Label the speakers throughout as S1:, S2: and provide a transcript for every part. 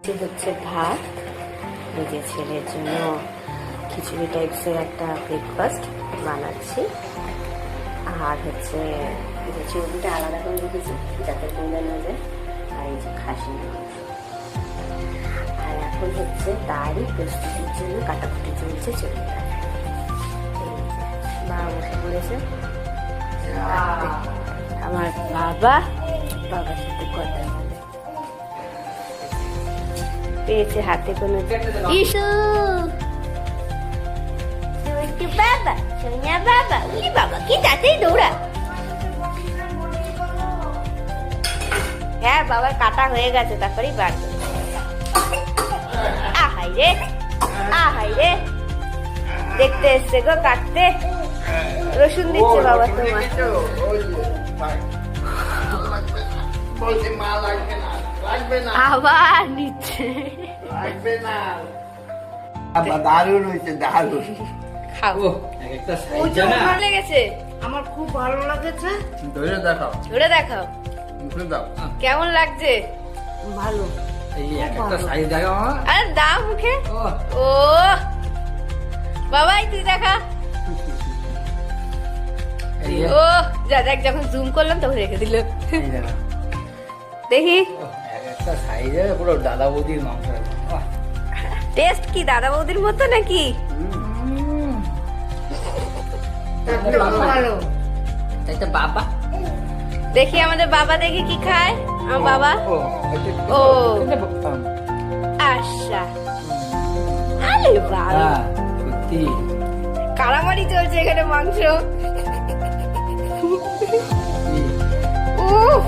S1: হচ্ছে ভাত, নিজের ছেলের জন্য খিচুড়ি টাইপসের একটা ব্রেকফাস্ট বানাচ্ছি। আর হচ্ছে যে চর্বিটা আলাদা করে রেখেছি যাতে গলে না যায়। আর এই যে খাসি মাংস। আর এখন হচ্ছে তারই প্রস্তুতির জন্য কাটাকুটি চলছে চর্বিটা। বাবা বসে পড়েছে আমার বাবার সাথে কথা বলে। পেয়েছে হাতে কোনো ইসু বাবা, সোনিয়া বাবা, উলি বাবা কি তাতেই দৌড়া। হ্যাঁ বাবার কাটা হয়ে গেছে, তারপরেই বার করে। আহাই রে আহাই রে, দেখতে এসছে গো কাটতে। রসুন দিচ্ছে বাবা তোমার। আবার নিচ্ছে।
S2: দারুণ হয়েছে, দারুণ।
S1: খাও, ভালো লেগেছে।
S3: আমার খুব ভালো লাগেছে।
S2: ধরে দেখাও,
S1: ধরে দেখাও
S2: মুখে দাও।
S1: কেমন লাগছে।
S3: ভালো।
S2: এই একটা সাইজ দেখাও।
S1: আরে দাও মুখে। ও বাবাই তুই দেখা। ও যা দেখ, যখন জুম করলাম তখন রেখে দিল। দেখি
S2: একটা সাইজে পুরো দাদা বৌদির মাংস।
S1: টেস্ট কি দাদা বৌদির মতো নাকি?
S3: ভালো।
S2: একটা বাবা
S1: দেখি আমাদের বাবা, দেখি কি খায় আমার বাবা। ও আচ্ছা, আরে বাবা কারামারি চলছে এখানে মাংস। উফ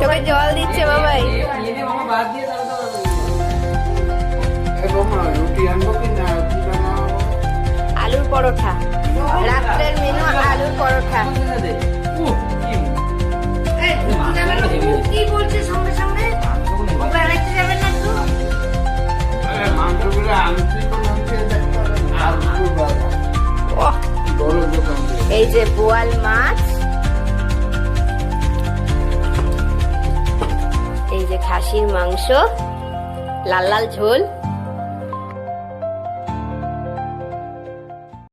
S1: তোকে জল দিচ্ছে বাবাই। আলুর পরোটা, রাত্রের মেনু আলুর পরোটা।
S3: কি বলছে সঙ্গে সঙ্গে? ও বেড়াইতে যাবে না তো?
S1: এই যে বোয়াল মাছ, এই যে খাসির মাংস, লাল লাল ঝোল,